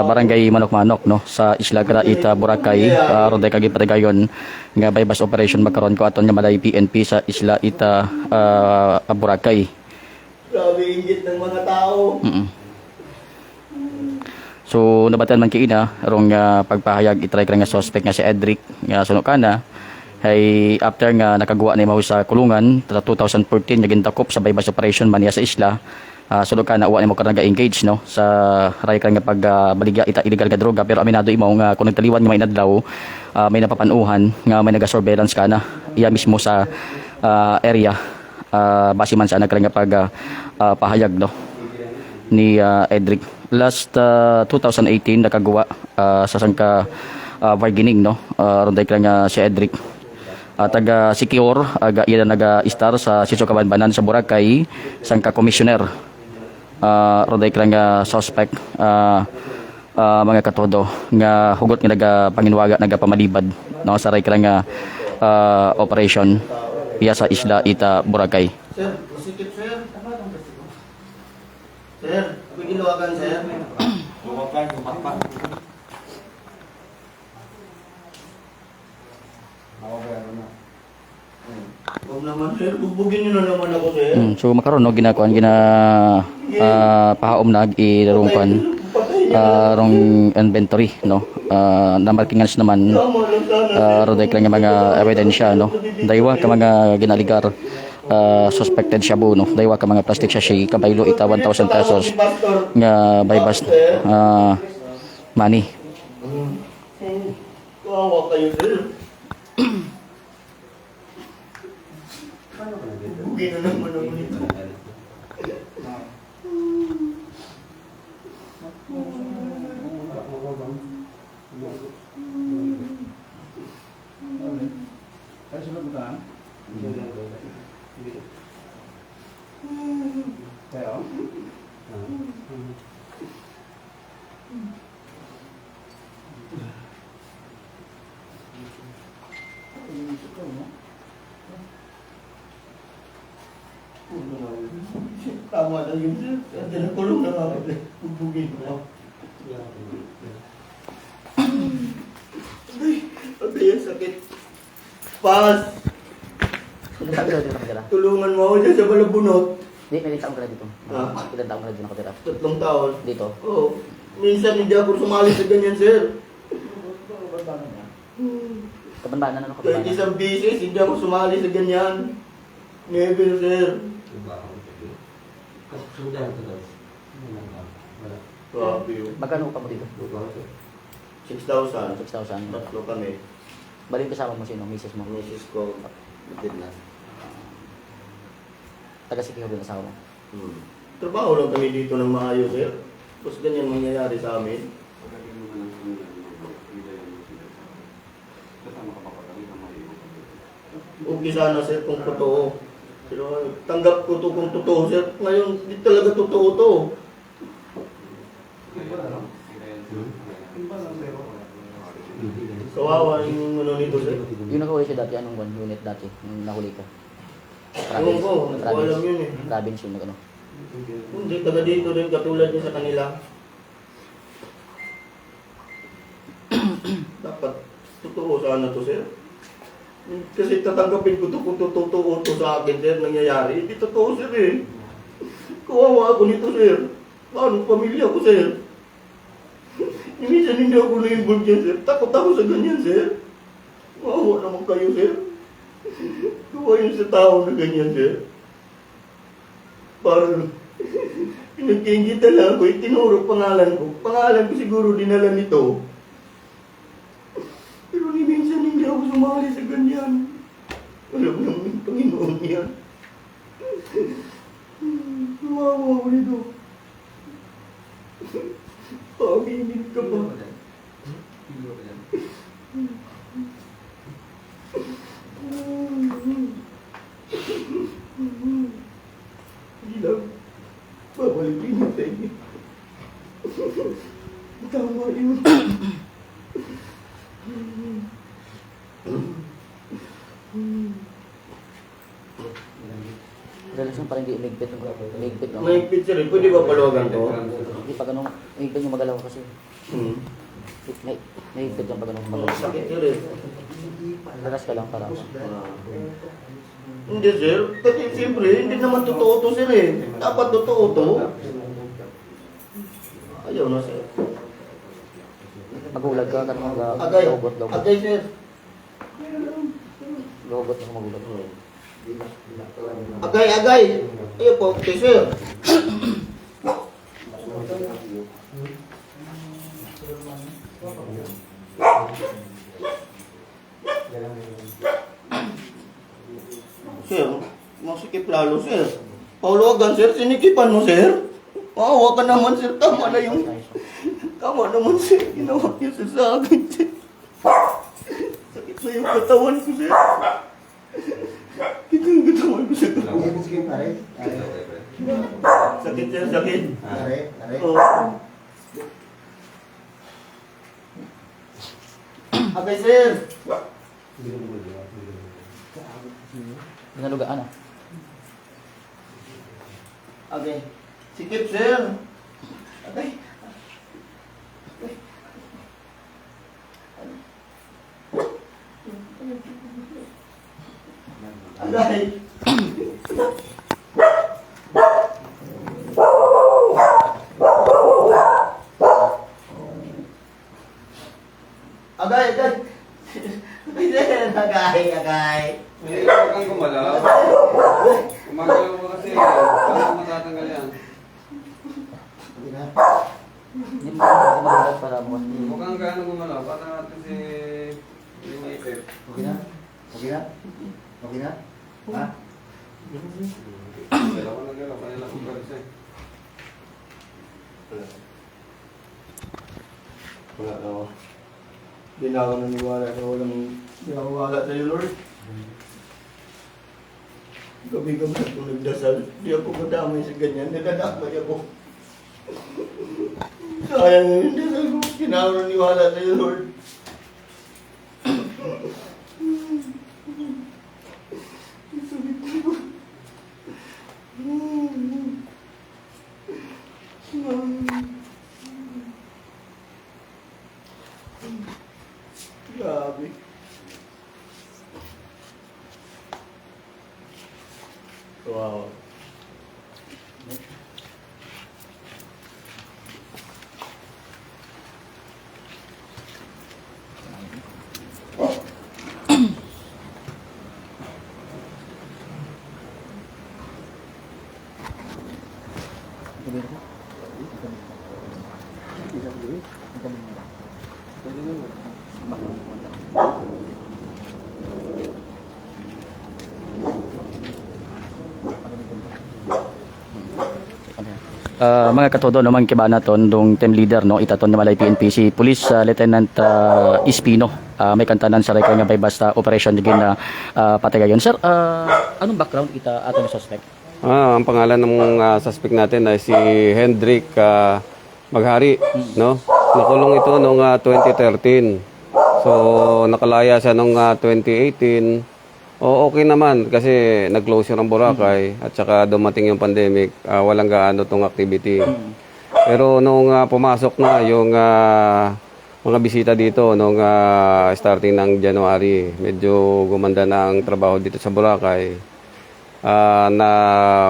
barangay Manok-Manok no, sa isla Ita Boracay, roday kagi patigayon nga bypass operation makaron ko aton nga malay PNP sa isla Ita Boracay. Grabe inggit ng mga tao. So nabatan man kiina arong pagpahayag itry ka nga suspect nga si Edric nga suno kana ay after nga nakagawa ni mao sa kulungan 2014 nga gintakop sa bypass operation man niya sa isla, suno kana wa ni mo ka engage no sa ray ka nga pagbaligya ita illegal nga droga, pero aminado imo nga kung nagtaliwan nga may inadlaw may napapanuhan nga may naga-surveillance kana iya mismo sa area, base man sa nagkara nga pahayag no ni Edric. Last 2018 nakagawa sa sangka bargaining no, ronday ka nga si Edric taga secure aga iya naga-star sa Sitio Kabanbanan sa Boracay sangka commissioner, ronday ka nga suspect mga katodo nga hugot nga nagapanginwaga nagapamalibad no sa ray ka nga operation iya sa isla Ita Boracay. Sir, positive, sir. Sir, ako ginawagan, sir. Huwag naman, sir. Bugbugin nyo na naman ako, sir. So makaron no ginakuan pahaom nag irungkan rong inventory no, namarkingans naman Tama lang sana. roday ka nga mga ebidensya no, daywa ka mga ginaligar suspected shabu no, daywa ka mga plastic sachet kabaylo ita 1,000 pesos nga bypass money. Kawawa kayo, sir. Bugbugin na naman ako nito. Tama lang yun, sir. Kasi nakulong na nga ako. Bugbugin ko. Ay, ang sakit. Pas! Tulungan mo ako dyan sa balabunot. Di, may taon ka na dito. Ah. Ilan taon ka na dito nakatira? 3 taon. Dito. Oo. Minsan hindi ako sumali sa ganyan, sir. Kabanbanan ano Kahit isang bisis, hindi ako sumali sa ganyan. Never, sir. Grabe yun. Magkano pa mo dito? 6,000. 6,000. Tatlo kami. Balik kasama mo sino? Misis mo? Misis ko, bitid na. Taga-secure din asawa mo? Trabaho lang kami dito ng maayos, sir. Tapos ganyan mangyayari sa amin. Okay sana, sir, kung totoo. Pero tanggap ko to kung totoo, sir. Ngayon, di talaga totoo to. Kawawa yung ano nito, sir. Yung nakahuli siya dati, anong unit dati? Nung nahuli ka? Ewan ko, hindi ko alam yun eh. Province yun, ano. Hindi, taga dito rin katulad niya sa kanila. Dapat totoo sana to, sir. Kasi tatanggapin ko to kung totoo to sa akin, sir, nangyayari. Hindi totoo, sir eh. Kawawa ako nito, sir. Paano pamilya ko, sir? Minsan hindi ako na-involve dyan, sir. Takot ako sa ganyan, sir. Kawawa naman kayo, sir. Kawawa yun sa tao na ganyan, sir. Parang pinagkingita lang ako, itinuro pangalan ko. Pangalan ko siguro dinala nito. Pero ni minsan hindi ako sumali sa ganyan. Alam naman, Panginoon yan. Kawawa ako nito. Paminin ka ba? Hindi lang. Babalikin mo sa inyo. Tama yun. Relasyon parang hindi umigpit ng umigpit, no? May picture rin. Pwede ba paluwagan to? Hindi pa ganun, umigpit yung magalaw kasi. May higpit yung pag ganun magalaw. Sakit yun eh. Lakas ka lang para. Hindi, sir. Kasi siyempre, hindi naman totoo to, sir eh. Dapat totoo to. Ayaw na, sir. Magulag ka, kanong Agay. gahugot. Agay, sir. Gahugot ako magulag. Agay, agay. Ayaw po, okay, sir. Sir, masikip lalo, sir. Pauluwagan, sir. Sinikipan mo, sir. Maawa ka naman, sir. Tama na yung... Tama naman, sir. Ginawa niyo, sir, sa akin, sir. Sakit na yung katawan ko, sir. Sakit na yung katawan ko, sir. Sakit, sir. Sakit. Oo. Agay, sir. Nalugaan ah. Agay. Sikip, sir. Agay. Agay. Agay, agay. Agay, sir. Agay, agay. Hindi, huwag kang gumalaw. Gumagalaw mo kasi. Paano matatanggal yan? Hindi mo magulag para mo. Huwag kang gaano gumalaw. Para natin si... Hindi maipit. Okay na? Okay na? Okay na? Ha? Galaw ka na galaw. Kaya lang kung galis eh. Wala na ako. Hindi na ako naniwala na walang ginawala sa'yo, Lord. Gabi-gabi ako nagdasal. Hindi ako madamay sa ganyan. Nadadamay ako. Sayang yung dasal ko. Hindi na ako naniwala sa'yo, Lord. Grabe. Wow. Mga katodo naman kibanaton dong team leader no itaton na malay PNP si Police Lieutenant Espino may kantanan sa record nga by basta operation digin na patagayon. Sir, anong background kita aton suspect? Ang pangalan ng suspect natin ay si Hendrik Maghari, no? Nakulong ito noong 2013. So nakalaya siya noong 2018 O okay naman kasi nag-closure ang Boracay at saka dumating yung pandemic, walang gaano tong activity. Pero nung pumasok na yung mga bisita dito nung starting ng January, medyo gumanda na ang trabaho dito sa Boracay. Na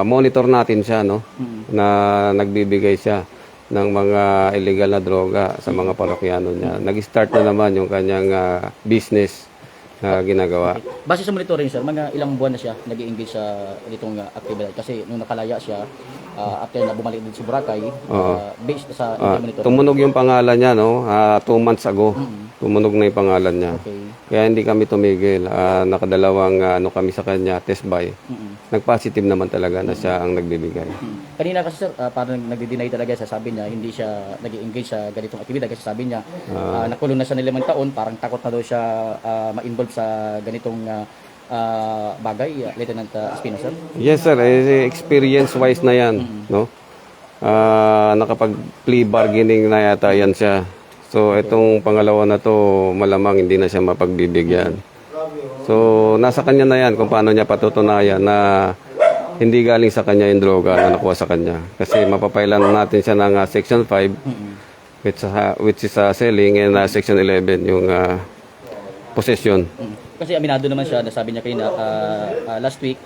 monitor natin siya, no? Na nagbibigay siya ng mga illegal na droga sa mga parokyano niya. Nag-start na naman yung kanyang business na ginagawa. Base sa monitoring sir, mga ilang buwan na siya nag-i-engage sa itong aktibidad kasi nung nakalaya siya after na bumalik din sa Boracay, based sa monitoring. Tumunog yung pangalan niya, no? 2 months ago. Tumunog na yung pangalan niya. Okay. Kaya hindi kami tumigil. Nakadalawang kami sa kanya, test buy. Nag-positive naman talaga na siya ang nagbibigay. Kanina kasi sir, parang nagdi-deny talaga siya, sabi niya hindi siya nag-i-engage sa ganitong aktibidad kasi sabi niya nakulong na siya ng 5 taon, parang takot na daw siya ma-involve sa ganitong bagay, Lieutenant Espino sir. Yes sir, experience-wise na yan. No? Nakapag-plea bargaining na yata yan siya. So itong pangalawa na to, malamang hindi na siya mapagbibigyan. So nasa kanya na yan kung paano niya patutunayan na hindi galing sa kanya yung droga na nakuha sa kanya. Kasi mapapailan natin siya ng Section 5 which is selling and Section 11 yung possession. Kasi aminado naman siya, nasabi niya kayo na last week,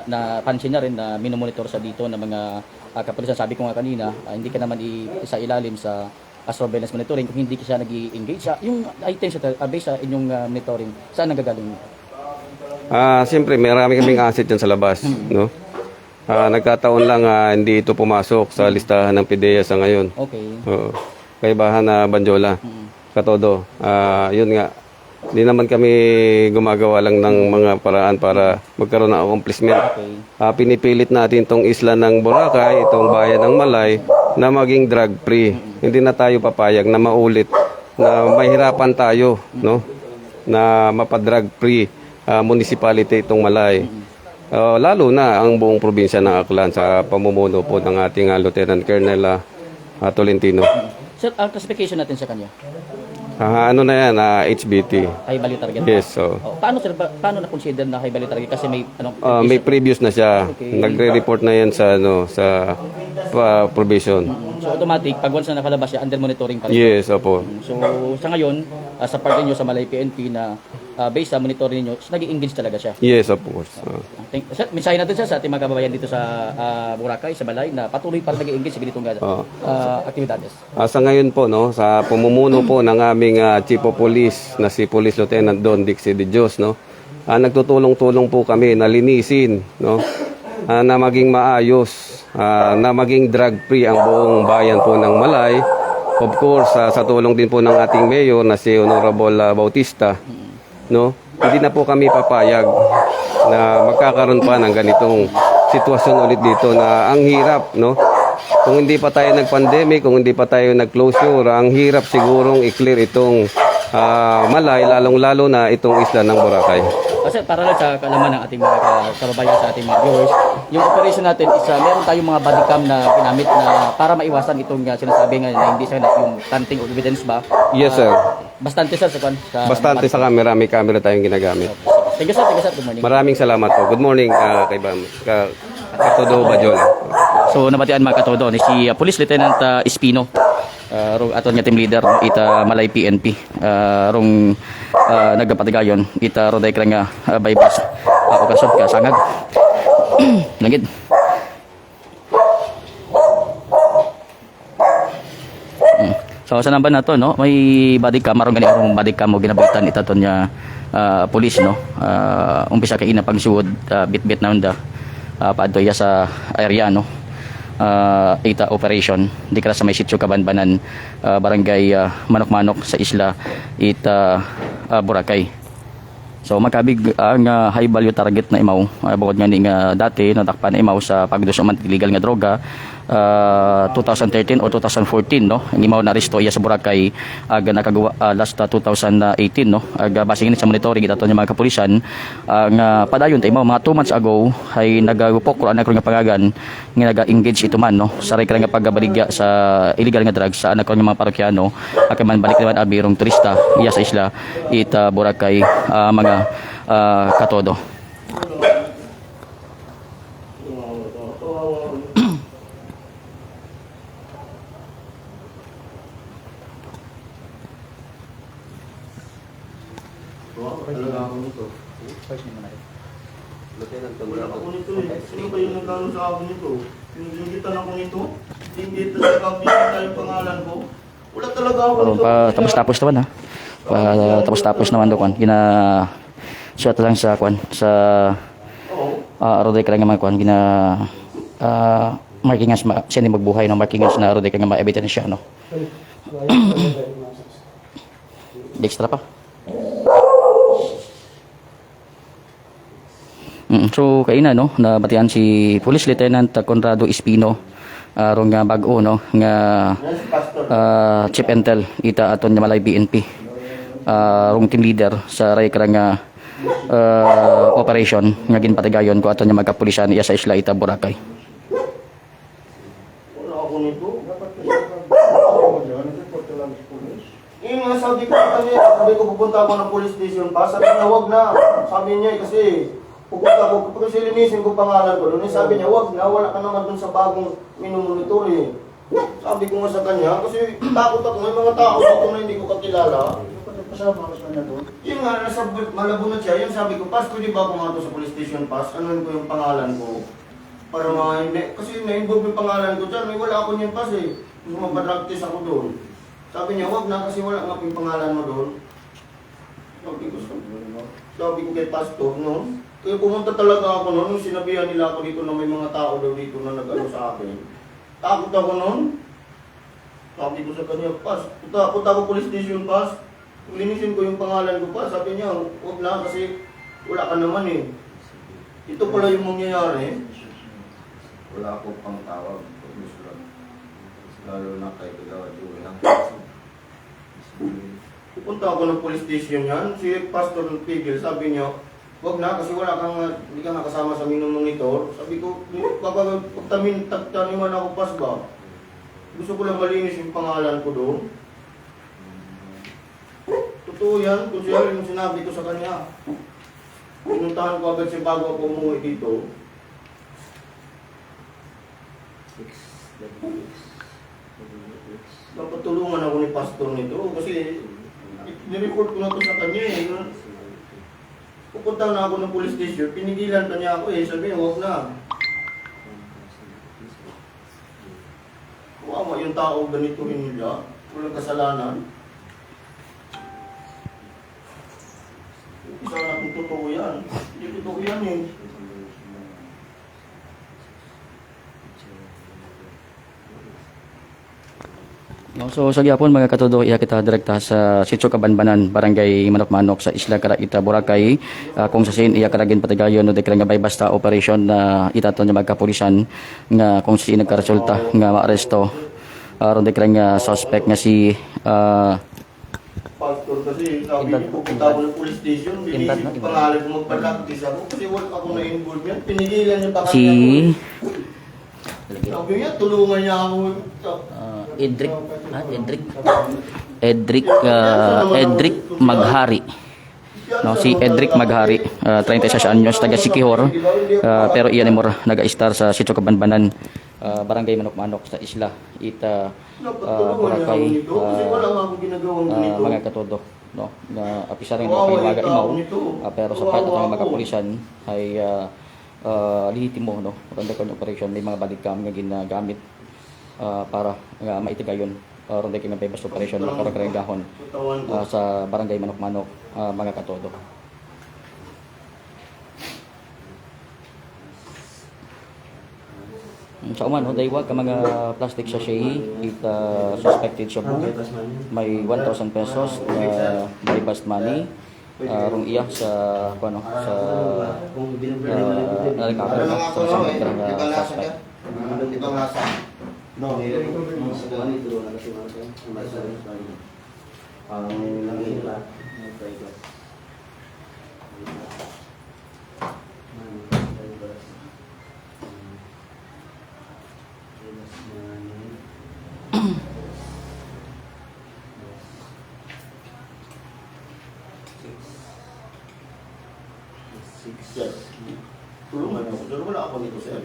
napansin niya rin na minomonitor sa dito ng mga kapulisan. Sabi ko nga kanina, hindi ka naman isa ilalim sa surveillance monitoring kung hindi ka siya nag-i-engage. Yung items based sa inyong monitoring, saan nagagaling? Siyempre, marami kaming asset dyan sa labas. No? Nagkataon lang hindi ito pumasok sa listahan ng PIDEA sa ngayon. Okay. Kaibahan na Banjola, Katodo. Yun nga, hindi naman kami gumagawa lang ng mga paraan para magkaroon ng accomplishment. Okay. Pinipilit natin itong isla ng Boracay, itong bayan ng Malay, na maging drug-free. Hindi na tayo papayag na maulit, na mahirapan tayo, no? Na mapadrug-free municipality itong Malay. Lalo na ang buong probinsya ng Aklan sa pamumuno po ng ating Lieutenant Colonel Tolentino. Sir, ang classification natin sa kanya? Ano na yan, HBT. High value target? Yes, so. Paano sir, paano na-consider na high value target? Kasi may May previous na siya. Okay. Nagre-report na yan sa probation. So automatic, pag once na nakalabas siya, under monitoring pa rin. Yes, opo. So sa ngayon, sa part niyo sa Malay PNP na based sa monitoring niyo, nag-i-engage talaga siya. Yes, of course. Sir, mensahe natin siya sa ating mga kababayan dito sa Boracay, sa Malay, na patuloy pa rin nag-i-engage sa ganitong aktibidades. Sa ngayon po, no, sa pamumuno po ng aming Chief of Police na si Police Lieutenant Don Dixie de Dios, no, nagtutulong-tulong po kami na linisin, no, na maging maayos, na maging drug-free ang buong bayan po ng Malay. Of course, sa tulong din po ng ating mayor na si Honorable Bautista, no, hindi na po kami papayag na magkakaroon pa ng ganitong sitwasyon ulit dito na ang hirap, no. Kung hindi pa tayo nag-pandemic, kung hindi pa tayo nag-closure, ang hirap sigurong i-clear itong Malay, lalong-lalo na itong isla ng Boracay. Kasi para lang sa kaalaman ng ating mga kababayan, sa ating mga viewers, yung operation natin is meron tayong mga body cam na ginamit na para maiwasan itong sinasabi nga na hindi siya yung planting of evidence ba? Yes, sir. Bastante sir Bastante sa camera, may camera tayong ginagamit. Thank you sir, good morning. Maraming salamat po. Good morning, kay Katodo Bajola. So nabatian mga katodo ni si Police Lieutenant Espino, aton nga team leader ita Malay PNP, rong nagapatigayon ita roday kra nga bypass okasyon ka sangag langit. So sa namba nato no, may body cam aron gani arong body cam mo ginabutan ita ton nya police no. Umpisa kay ina pagsuod bit-bit na unda paadto ya sa area no. Ita operation di kara sa may sitio Kabanbanan, barangay Manok-Manok sa isla ita Boracay. So magkabig ang high value target na imaw bukod nga ni nga dati natakpan imaw sa pagduso man illegal nga droga 2013 or 2014 no, ang imaw na aresto iya sa Boracay aga nakagawa last 2018 no, aga base sa monitoring ito ng mga kapulisan nga padayon ta imaw mga 2 months ago ay nagagupok ko anak ko nga pangagan nga naga-engage ito man no sa nga pagbaligya sa illegal nga drugs sa anak ko nga mga parokyano aka man balik naman abirong turista iya sa isla ita Boracay mga Katodo. Talaga ako nito. Wala ako nito eh. Sino ba yung nagkano sa akin nito? Pinaginggitan ako nito. Inggitan sa kapita yung pangalan ko. Wala talaga ako Pero nito. pa tapos naman ha. Tapos naman do kwan. Gina suot lang sa kwan sa Oo. Roday ka lang naman kwan gina markingas siya ni magbuhay no markingas na Roday ka nga ma-evidence siya no. Extra pa. So kaina no nabatian si Police Lieutenant Conrado Espino aron nga bag-o no nga Yan si Pastor. Chief Intel ita aton nga malay BNP rong team leader sa ray nga operation nga ginpatigayon ko aton nga magkapulisan iya sa isla ita Boracay. Wala ako nito. Yung nga sabi ko kanya, sabi ko pupunta ako ng police station pa, sabi niya wag na. Sabi niya kasi pupunta ako, kasi linisin ko pangalan ko doon. Sabi niya wag na, wala ka naman doon sa bagong minumonitor eh. Sabi ko nga sa kanya, kasi takot ako, may mga tao dito na hindi ko kakilala. Yung nga, nasa Malabo na siya, yung sabi ko, Pas, pwede ba pumato sa police station, Pas? Anuin ko yung pangalan ko? Para mga hindi, kasi na-involve yung pangalan ko dyan, may wala ako niyan, Pas eh. Gusto mag-drug test ako doon. Sabi niya, wag na kasi wala nga yung pangalan mo doon. Sabi ko kay Pastor, no? Kaya pumunta talaga ako noon, nung sinabihan nila ako dito na may mga tao daw dito na nag-ano sa akin. Takot ako noon. Sabi ko sa kanya, Pas, punta ako police station, Pas. Linisin ko yung pangalan ko, Pas. Sabi niya, wag na kasi wala ka naman eh. Ito pala yung mangyayari. Wala akong pang tawag. Lalo na kay Kagawad Julian. Pupunta ako ng police station yan. Si Pastor Pigil, sabi niya, wag na kasi wala kang, hindi ka nakasama sa minumonitor. Sabi ko, pagtaniman ako, Pas ba? Gusto ko lang malinis yung pangalan ko doon. Totoo yan, kung siya yung sinabi ko sa kanya. Pinuntahan ko agad siya bago ako umuwi dito. Dapat tulungan ako ni Pastor nito kasi nireport ko na to sa kanya eh. Pupunta na ako ng police station, pinigilan pa niya ako eh, sabi niya, huwag na. Kuwama yung tao ganituhin nila, walang kasalanan. Isa na kung totoo yan. Hindi totoo yan eh. No, so sa gyapon mga katodo iya kita direkta sa Sitio Kabanbanan, Barangay Manok-Manok sa Isla Caraita, Boracay. Kung sa sin iya karagin patigayon no dekra nga bay basta operation na itaton nga magkapulisan nga kung sin nagkaresulta nga maaresto aron dekra nga suspect nga si Pastor kasi sabi niya, pupunta ako ng police station, binisip pangalan ko magpa-practice ako kasi wala ako na-involve yan. Pinigilan niya pa kanya si Sabi niya, tulungan niya ako. Edric Maghari. No, si Edric Maghari, 36 anyos, taga Siquijor, pero iyan ay mura nag-star sa Sitio Kabanbanan, Barangay Manok-Manok sa Isla Ita, Boracay. Kasi wala nga akong ginagawang ganito. Mga katodo, no, na apisa rin ng pagwaga imaw, pero sa part ng mga kapulisan ay lihitimo, no, ronda ko operation may mga body cam nga ginagamit para nga maitigayon ronda kay nga best operation na karagahon sa Barangay Manok-Manok, mga katodo. Sa uman, daywag ka mga plastic sachet, ita suspected siya po. May 1,000 pesos na by bust money. Rung iya sa ano sa recover no sa isang nga suspect. Ibang lasa. No, Yes. Tulungan ako, sir. Wala ako nito, sir.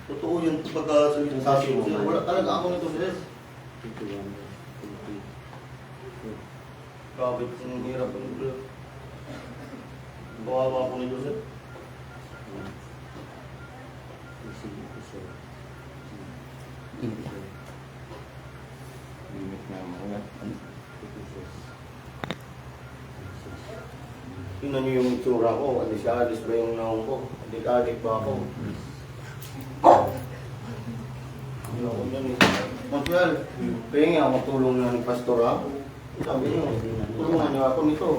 Totoo yun pagka sabi mo, sir. Wala talaga ako nito, sir. Grabe, ang hirap ng sir. Bawawa ako nito, sir. Tingnan niyo yung itsura ko. Alis ba yung naong ko? Adik-adik ba ako? Ano ko yan eh. Masyal, kaya nga matulong na ni Pastor ha? Sabi niyo, tulungan niyo ako nito.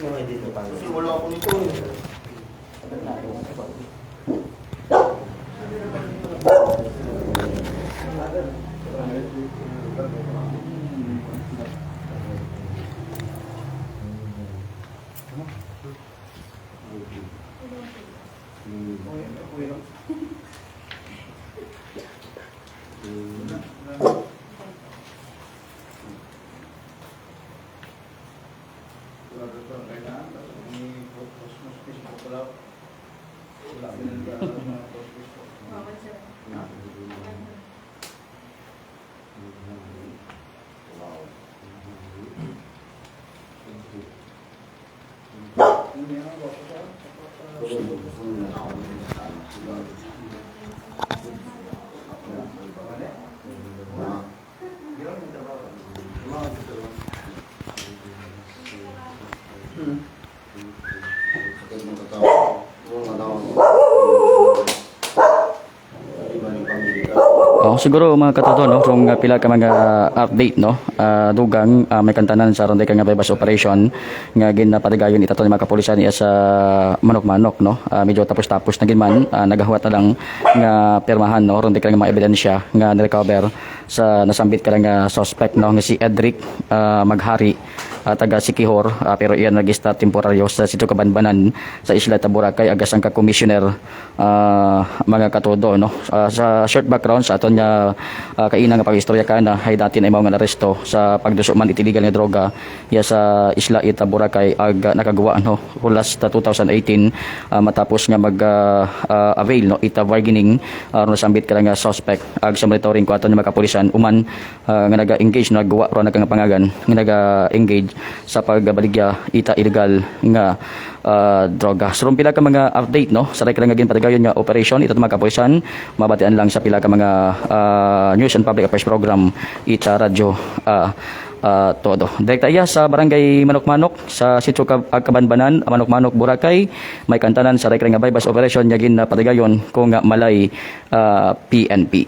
Kasi wala ako nito eh. Siguro mga katodo no kung pila ka mga update no dugang may kantanan sa ronday ka nga bypass operation nga ginapatigayon itato ni mga kapulisan niya sa manok-manok no medyo tapos na ginman nagahuwat na lang nga pirmahan no ronday ka nga mga ebidensya nga ni-recover sa nasambit ka lang nga suspect no nga si Edric Maghari taga Sikihor pero iyan nag-start temporaryo sa Sitio Kabanbanan sa Isla Boracay agas ang ka-commissioner mga katodo no sa short background sa aton nga kainang nga pag-istorya ka na hay dati na imaw nga aresto sa pagduso man itilegal nga droga ya sa Isla Boracay ag nakagawa no hulas ta 2018 matapos nga mag avail no ita bargaining ron sambit ka lang nga suspect ag sa monitoring ko aton nga mga kapulisan uman nga naga-engage nagawa ron nga pangagan nga naga-engage sa pagbaligya ita illegal nga droga. So pila ka mga update no sa reklang nga ginpatigayon nga operation ita mga kapulisan mabatian lang sa pila ka mga news and public affairs program ita radyo todo. Direkta iya sa barangay Manok-Manok sa Sitio Kabanbanan, Manok-Manok, Boracay. May kantanan sa reklang nga bypass operation nga ginpatigayon kung malay PNP.